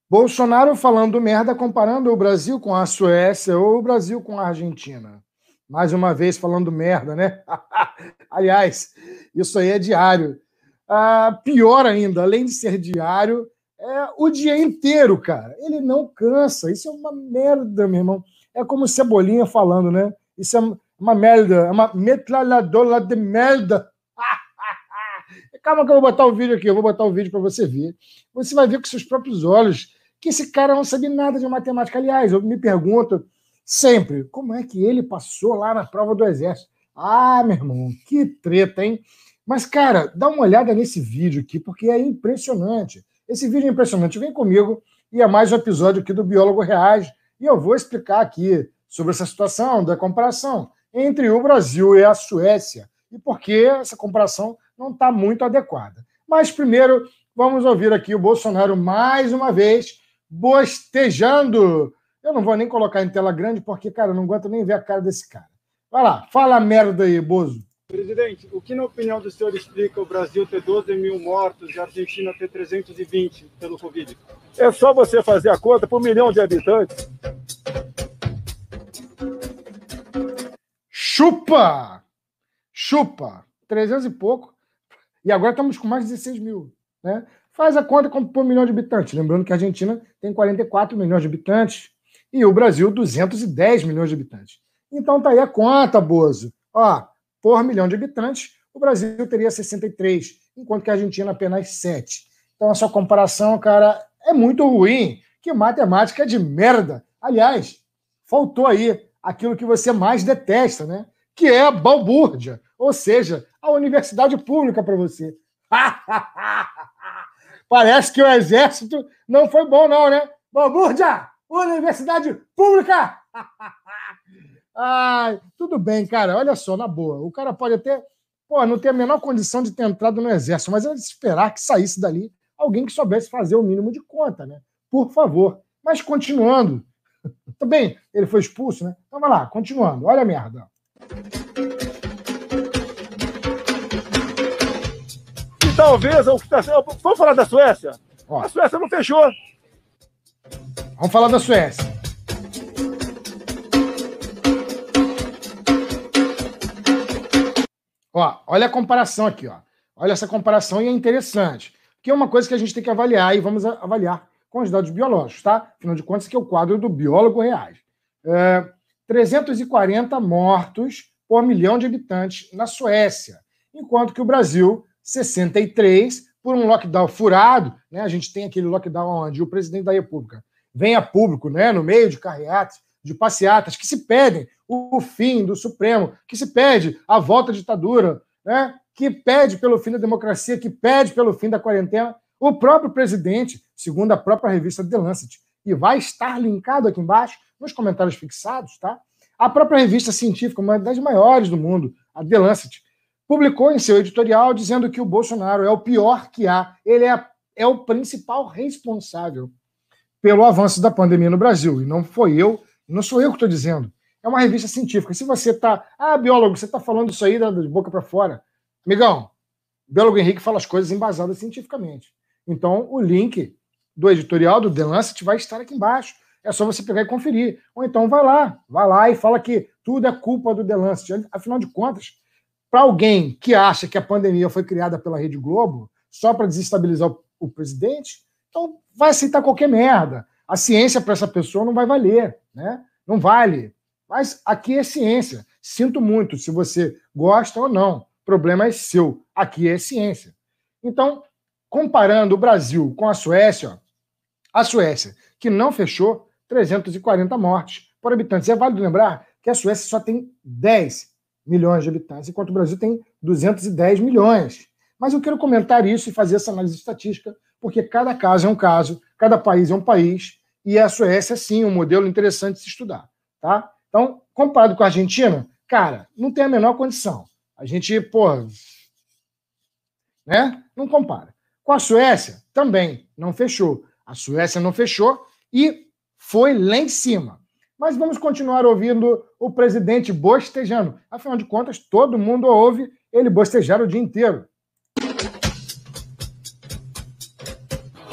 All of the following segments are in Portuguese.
Bolsonaro falando merda, comparando o Brasil com a Suécia ou o Brasil com a Argentina. Mais uma vez falando merda, né? Aliás, isso aí é diário. Pior ainda, além de ser diário, é o dia inteiro, cara. Ele não cansa. Isso é uma merda, meu irmão. É como Cebolinha falando, né? Isso é uma merda, é uma metralhadora de merda. Calma que eu vou botar o vídeo aqui, eu vou botar o vídeo para você ver. Você vai ver com seus próprios olhos que esse cara não sabe nada de matemática. Aliás, eu me pergunto sempre, como é que ele passou lá na prova do Exército? Meu irmão, que treta, hein? Mas, cara, dá uma olhada nesse vídeo aqui, porque é impressionante. Esse vídeo é impressionante. Vem comigo e é mais um episódio aqui do Biólogo Reage. E eu vou explicar aqui sobre essa situação da comparação entre o Brasil e a Suécia e por que essa comparação não está muito adequada. Mas primeiro, vamos ouvir aqui o Bolsonaro mais uma vez bostejando. Eu não vou nem colocar em tela grande porque, cara, eu não aguento nem ver a cara desse cara. Vai lá, fala merda aí, Bozo. Presidente, o que na opinião do senhor explica o Brasil ter 12 mil mortos e a Argentina ter 320 pelo Covid? É só você fazer a conta por 1 milhão de habitantes. Chupa! 300 e pouco. E agora estamos com mais de 16 mil. Né? Faz a conta por 1 milhão de habitantes. Lembrando que a Argentina tem 44 milhões de habitantes e o Brasil 210 milhões de habitantes. Então tá aí a conta, Bozo. Por 1 milhão de habitantes, o Brasil teria 63, enquanto que a Argentina apenas 7. Então essa comparação, cara, é muito ruim. Que matemática de merda. Aliás, faltou aí aquilo que você mais detesta, né? Que é a balbúrdia, ou seja, a universidade pública para você. Parece que o exército não foi bom, não, né? Balbúrdia! Universidade pública! Tudo bem, cara. Olha só, na boa. O cara pode até não ter a menor condição de ter entrado no exército, mas era de esperar que saísse dali alguém que soubesse fazer o mínimo de conta, né? Por favor. Mas continuando. Também, ele foi expulso, né? Então vai lá, continuando. Olha a merda. E talvez o que está sendo. Vamos falar da Suécia? A Suécia não fechou. Vamos falar da Suécia. Olha a comparação aqui, ó. Olha essa comparação e é interessante. Porque é uma coisa que a gente tem que avaliar e vamos avaliar com os dados biológicos, tá? Afinal de contas, que é o quadro do Biólogo Reage. 340 mortos por 1 milhão de habitantes na Suécia, enquanto que o Brasil, 63 por um lockdown furado, né? A gente tem aquele lockdown onde o presidente da República vem a público, né, no meio de carreatas, de passeatas, que se pedem o fim do Supremo, que se pede a volta à ditadura, né, que pede pelo fim da democracia, que pede pelo fim da quarentena. O próprio presidente, segundo a própria revista The Lancet, e vai estar linkado aqui embaixo, nos comentários fixados, tá? A própria revista científica, uma das maiores do mundo, a The Lancet, publicou em seu editorial dizendo que o Bolsonaro é o pior que há. Ele é o principal responsável pelo avanço da pandemia no Brasil. E não sou eu que estou dizendo. É uma revista científica. Se você está... biólogo, você está falando isso aí de boca para fora. Amigão, o biólogo Henrique fala as coisas embasadas cientificamente. Então, o link do editorial do The Lancet vai estar aqui embaixo. É só você pegar e conferir. Ou então vai lá e fala que tudo é culpa do The Lancet. Afinal de contas, para alguém que acha que a pandemia foi criada pela Rede Globo só para desestabilizar o presidente, então vai aceitar qualquer merda. A ciência para essa pessoa não vai valer, né? Não vale. Mas aqui é ciência. Sinto muito se você gosta ou não. O problema é seu. Aqui é ciência. Então, comparando o Brasil com a Suécia, a Suécia, que não fechou, 340 mortes por habitantes. É válido lembrar que a Suécia só tem 10 milhões de habitantes, enquanto o Brasil tem 210 milhões. Mas eu quero comentar isso e fazer essa análise estatística, porque cada caso é um caso, cada país é um país, e a Suécia, sim, é um modelo interessante de se estudar. Tá? Então, comparado com a Argentina, cara, não tem a menor condição. A gente, né? Não compara. Com a Suécia, também não fechou. A Suécia não fechou e foi lá em cima. Mas vamos continuar ouvindo o presidente bostejando. Afinal de contas, todo mundo ouve ele bostejar o dia inteiro.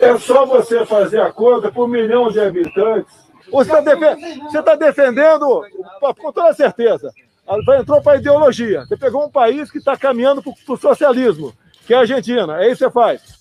É só você fazer a conta por 1 milhão de habitantes. Você está defendendo, com toda certeza, entrou para a ideologia. Você pegou um país que está caminhando para o socialismo, que é a Argentina. É isso que você faz.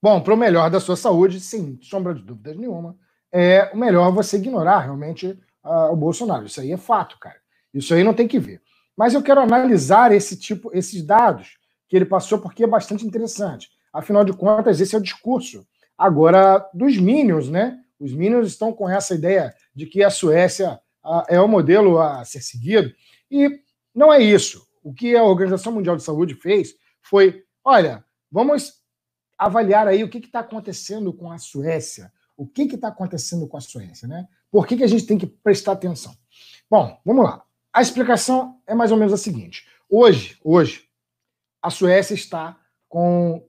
Bom, para o melhor da sua saúde, sem sombra de dúvidas nenhuma, é o melhor você ignorar realmente o Bolsonaro. Isso aí é fato, cara. Isso aí não tem que ver. Mas eu quero analisar esses dados que ele passou, porque é bastante interessante. Afinal de contas, esse é o discurso agora dos Minions, né? Os Minions estão com essa ideia de que a Suécia é o modelo a ser seguido. E não é isso. O que a Organização Mundial de Saúde fez foi, olha, vamos avaliar aí o que está acontecendo com a Suécia. O que está acontecendo com a Suécia, né? Por que a gente tem que prestar atenção? Bom, vamos lá. A explicação é mais ou menos a seguinte. Hoje, a Suécia está com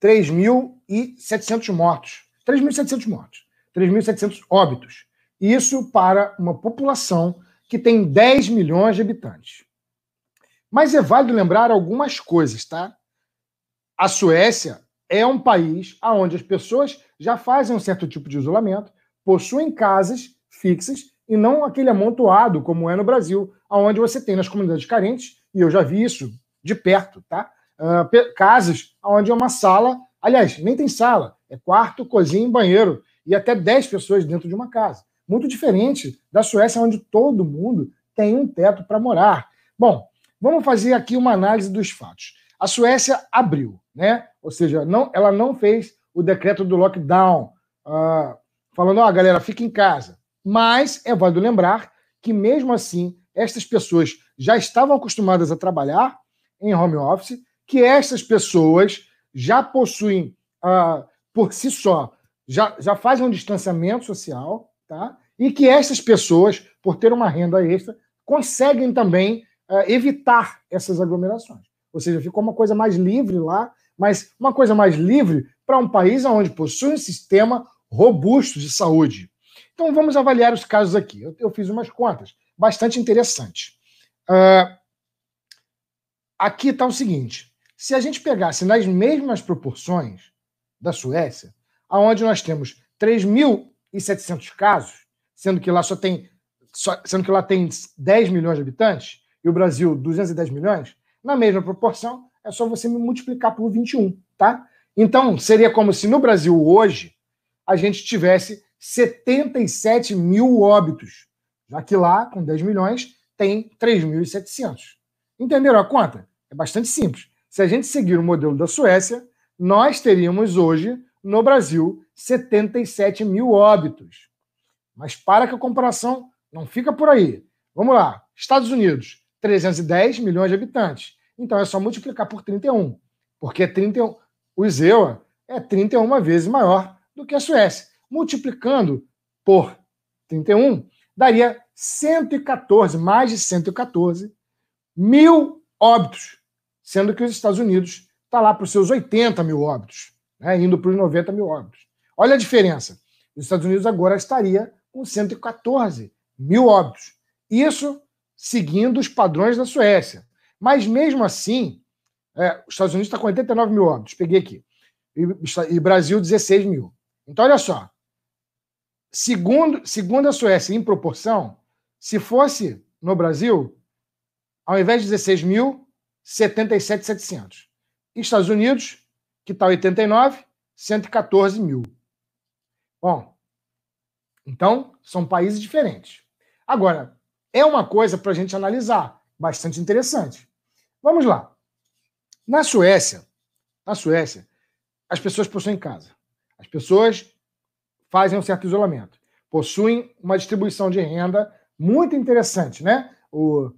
3.700 mortos. 3.700 mortos. 3.700 óbitos. Isso para uma população que tem 10 milhões de habitantes. Mas é válido lembrar algumas coisas, tá? A Suécia é um país onde as pessoas já fazem um certo tipo de isolamento, possuem casas fixas e não aquele amontoado como é no Brasil, onde você tem nas comunidades carentes, e eu já vi isso de perto, tá? Casas onde é uma sala, aliás, nem tem sala, é quarto, cozinha e banheiro, e até 10 pessoas dentro de uma casa. Muito diferente da Suécia, onde todo mundo tem um teto para morar. Bom, vamos fazer aqui uma análise dos fatos. A Suécia abriu, né? Ou seja, ela não fez o decreto do lockdown, falando, galera, fica em casa. Mas é válido lembrar que, mesmo assim, estas pessoas já estavam acostumadas a trabalhar em home office, que essas pessoas já possuem, por si só, já fazem um distanciamento social, tá? E que essas pessoas, por ter uma renda extra, conseguem também evitar essas aglomerações. Ou seja, ficou uma coisa mais livre lá, mas uma coisa mais livre para um país onde possui um sistema robusto de saúde. Então vamos avaliar os casos aqui. Eu fiz umas contas bastante interessantes. Aqui está o seguinte: se a gente pegasse nas mesmas proporções da Suécia, onde nós temos 3.700 casos, sendo que lá tem 10 milhões de habitantes e o Brasil 210 milhões, na mesma proporção, é só você multiplicar por 21, tá? Então, seria como se no Brasil hoje a gente tivesse 77 mil óbitos, já que lá, com 10 milhões, tem 3.700. Entenderam a conta? É bastante simples. Se a gente seguir o modelo da Suécia, nós teríamos hoje, no Brasil, 77 mil óbitos. Mas para que a comparação não fica por aí. Vamos lá. Estados Unidos, 310 milhões de habitantes. Então é só multiplicar por 31. Porque 31, o IZEA é 31 vezes maior do que a Suécia. Multiplicando por 31, daria 114, mais de 114 mil óbitos. Sendo que os Estados Unidos está lá para os seus 80 mil óbitos, né, indo para os 90 mil óbitos. Olha a diferença. Os Estados Unidos agora estaria com 114 mil óbitos. Isso seguindo os padrões da Suécia. Mas mesmo assim, os Estados Unidos está com 89 mil óbitos, peguei aqui. E Brasil, 16 mil. Então, olha só. Segundo a Suécia, em proporção, se fosse no Brasil, ao invés de 16 mil, 77.700. Estados Unidos, que está 89, 114 mil. Bom, então, são países diferentes. Agora, é uma coisa para a gente analisar, bastante interessante. Vamos lá. Na Suécia, as pessoas possuem casa. As pessoas fazem um certo isolamento. Possuem uma distribuição de renda muito interessante, né? O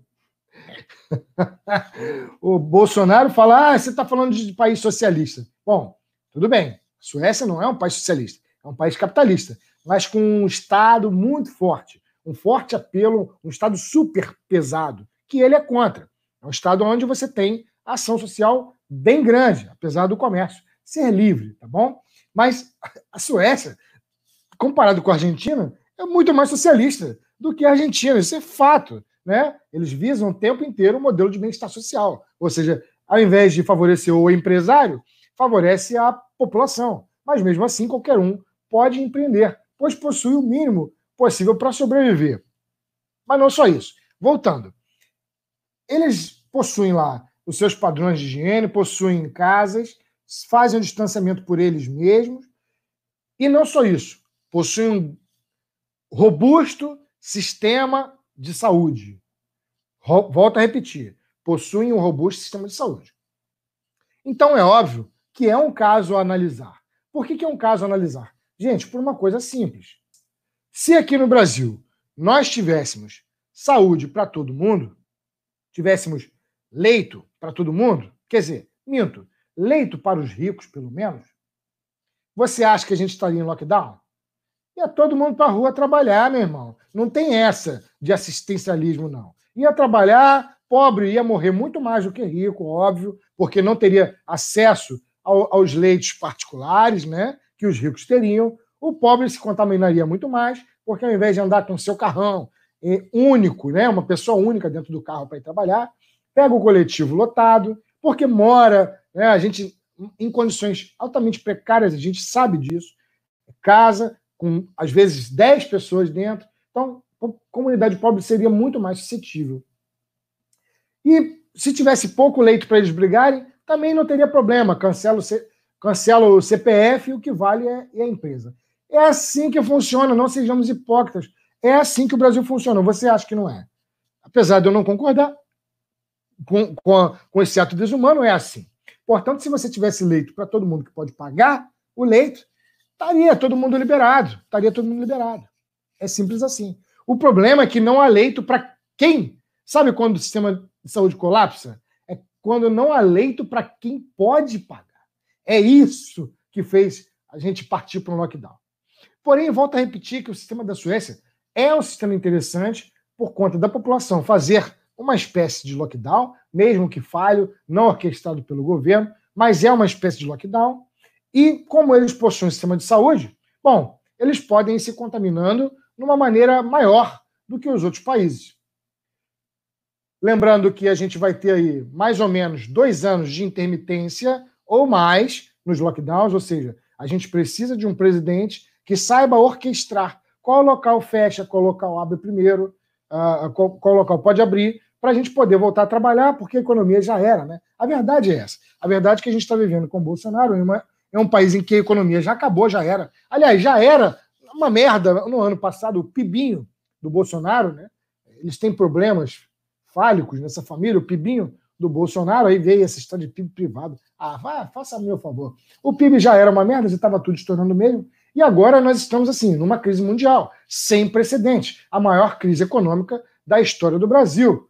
Bolsonaro fala, você está falando de país socialista. Bom, tudo bem. A Suécia não é um país socialista, é um país capitalista, mas com um Estado muito forte, um forte apelo, um Estado super pesado, que ele é contra. É um Estado onde você tem ação social bem grande, apesar do comércio ser livre, tá bom? Mas a Suécia, comparado com a Argentina, é muito mais socialista do que a Argentina, isso é fato, né? Eles visam o tempo inteiro o modelo de bem-estar social, ou seja, ao invés de favorecer o empresário, favorece a população. Mas mesmo assim, qualquer um pode empreender, pois possui o mínimo possível para sobreviver. Mas não só isso. Voltando. Eles possuem lá os seus padrões de higiene, possuem casas, fazem o distanciamento por eles mesmos. E não só isso. Possuem um robusto sistema de saúde. Volto a repetir. Possuem um robusto sistema de saúde. Então é óbvio que é um caso a analisar. Por que é um caso a analisar? Gente, por uma coisa simples. Se aqui no Brasil nós tivéssemos saúde para todo mundo, tivéssemos leito para todo mundo, quer dizer, minto, leito para os ricos, pelo menos, você acha que a gente estaria em lockdown? Ia todo mundo para a rua trabalhar, meu irmão. Não tem essa de assistencialismo, não. Ia trabalhar, pobre ia morrer muito mais do que rico, óbvio, porque não teria acesso aos leitos particulares, né, que os ricos teriam. O pobre se contaminaria muito mais, porque ao invés de andar com o seu carrão único, né, uma pessoa única dentro do carro para ir trabalhar, pega o coletivo lotado, porque mora, né, a gente em condições altamente precárias, a gente sabe disso, casa com, às vezes, 10 pessoas dentro. Então, a comunidade pobre seria muito mais suscetível. E se tivesse pouco leito para eles brigarem, também não teria problema. Cancela o CPF e o que vale é a empresa. É assim que funciona, não sejamos hipócritas. É assim que o Brasil funciona. Você acha que não é? Apesar de eu não concordar com esse ato desumano, é assim. Portanto, se você tivesse leito para todo mundo que pode pagar o leito, estaria todo mundo liberado. É simples assim. O problema é que não há leito para quem? Sabe quando o sistema de saúde colapsa? É quando não há leito para quem pode pagar. É isso que fez a gente partir para um lockdown. Porém, volto a repetir que o sistema da Suécia é um sistema interessante por conta da população fazer uma espécie de lockdown, mesmo que falho, não orquestrado pelo governo, mas é uma espécie de lockdown. E como eles possuem um sistema de saúde, bom, eles podem ir se contaminando de uma maneira maior do que os outros países. Lembrando que a gente vai ter aí mais ou menos 2 anos de intermitência ou mais nos lockdowns, ou seja, a gente precisa de um presidente que saiba orquestrar qual local fecha, qual local abre primeiro, qual local pode abrir, para a gente poder voltar a trabalhar, porque a economia já era, né? A verdade é essa. A verdade é que a gente está vivendo com o Bolsonaro é um país em que a economia já acabou, já era. Aliás, já era uma merda no ano passado, o PIBinho do Bolsonaro, né? Eles têm problemas fálicos nessa família, o PIBinho do Bolsonaro, aí veio essa história de PIB privado. Faça meu favor. O PIB já era uma merda, já estava tudo estourando mesmo, e agora nós estamos, assim, numa crise mundial, sem precedentes, a maior crise econômica da história do Brasil.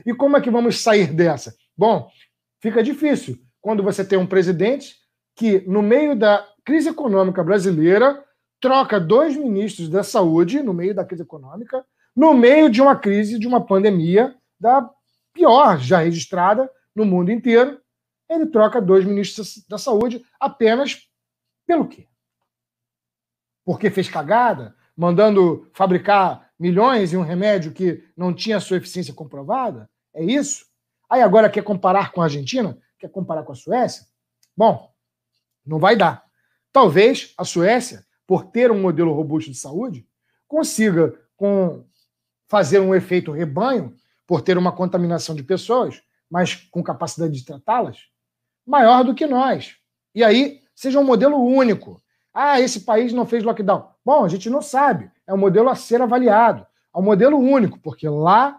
E como é que vamos sair dessa? Bom, fica difícil quando você tem um presidente que, no meio da crise econômica brasileira, troca 2 ministros da saúde, no meio da crise econômica, no meio de uma crise, de uma pandemia, da pior já registrada no mundo inteiro, ele troca 2 ministros da saúde apenas pelo quê? Porque fez cagada, mandando fabricar milhões em um remédio que não tinha sua eficiência comprovada? É isso? Aí agora quer comparar com a Argentina? Quer comparar com a Suécia? Bom, não vai dar. Talvez a Suécia, por ter um modelo robusto de saúde, consiga fazer um efeito rebanho, por ter uma contaminação de pessoas, mas com capacidade de tratá-las, maior do que nós. E aí, seja um modelo único. Esse país não fez lockdown. Bom, a gente não sabe. É um modelo a ser avaliado. É um modelo único, porque lá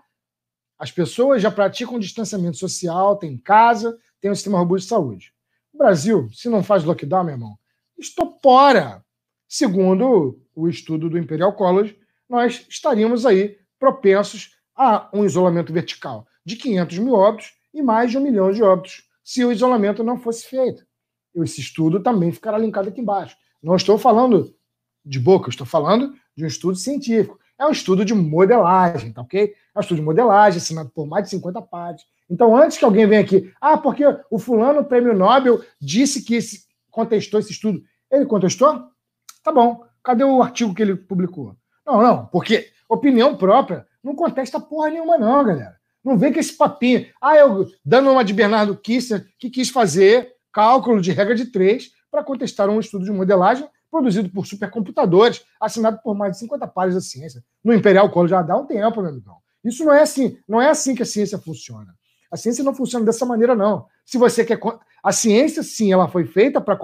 as pessoas já praticam distanciamento social, tem casa, tem um sistema robusto de saúde. O Brasil, se não faz lockdown, meu irmão, estopora. Segundo o estudo do Imperial College, nós estaríamos aí propensos a um isolamento vertical de 500 mil óbitos e mais de 1 milhão de óbitos, se o isolamento não fosse feito. Esse estudo também ficará linkado aqui embaixo. Não estou falando de boca, estou falando de um estudo científico. É um estudo de modelagem, tá ok? É um estudo de modelagem assinado por mais de 50 páginas. Então, antes que alguém venha aqui, porque o fulano, prêmio Nobel, disse que contestou esse estudo. Ele contestou? Tá bom. Cadê o artigo que ele publicou? Não, porque opinião própria não contesta porra nenhuma não, galera. Não vem com esse papinho. Eu dando uma de Bernardo Kissinger, que quis fazer cálculo de regra de 3 para contestar um estudo de modelagem produzido por supercomputadores, assinado por mais de 50 pares da ciência. No Imperial College já dá um tempo, meu amigão. Isso não é assim que a ciência funciona. A ciência não funciona dessa maneira, não. Se você quer... A ciência, sim, ela foi feita para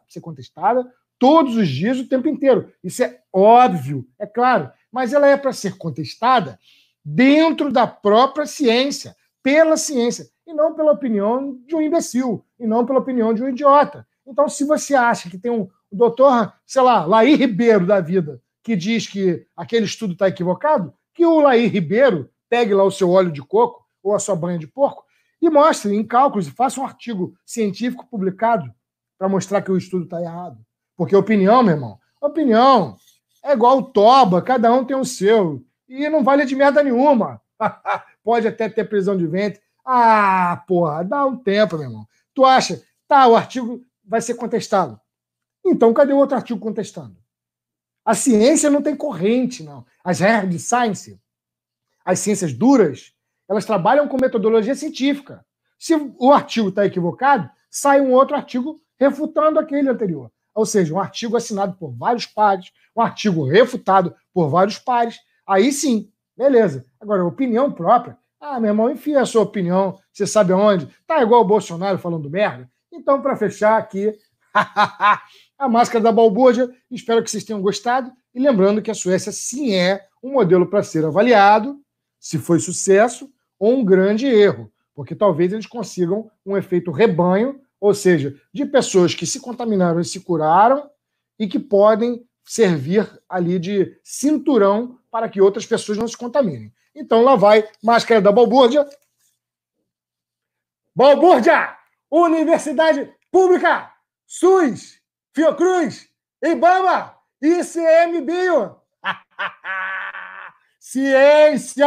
ser contestada todos os dias, o tempo inteiro. Isso é óbvio, é claro. Mas ela é para ser contestada dentro da própria ciência, pela ciência, e não pela opinião de um imbecil, e não pela opinião de um idiota. Então, se você acha que tem um doutor, sei lá, Laí Ribeiro da vida, que diz que aquele estudo está equivocado, que o Laí Ribeiro pegue lá o seu óleo de coco ou a sua banha de porco e mostre em cálculos e faça um artigo científico publicado para mostrar que o estudo está errado. Porque opinião, meu irmão, opinião é igual toba, cada um tem o seu. E não vale de merda nenhuma. Pode até ter prisão de ventre. Porra, dá um tempo, meu irmão. Tu acha, o artigo vai ser contestado. Então, cadê o outro artigo contestando? A ciência não tem corrente, não. As regras de science, as ciências duras, elas trabalham com metodologia científica. Se o artigo está equivocado, sai um outro artigo refutando aquele anterior. Ou seja, um artigo assinado por vários pares, um artigo refutado por vários pares. Aí sim, beleza. Agora, opinião própria. Meu irmão, enfia a sua opinião. Você sabe aonde? Tá igual o Bolsonaro falando merda. Então, para fechar aqui, a máscara da balbúrdia. Espero que vocês tenham gostado. E lembrando que a Suécia sim é um modelo para ser avaliado, se foi sucesso ou um grande erro. Porque talvez eles consigam um efeito rebanho, ou seja, de pessoas que se contaminaram e se curaram e que podem servir ali de cinturão para que outras pessoas não se contaminem. Então lá vai, máscara da balbúrdia. Balbúrdia! Universidade Pública, SUS, Fiocruz, IBAMA, ICMBio. Ciência!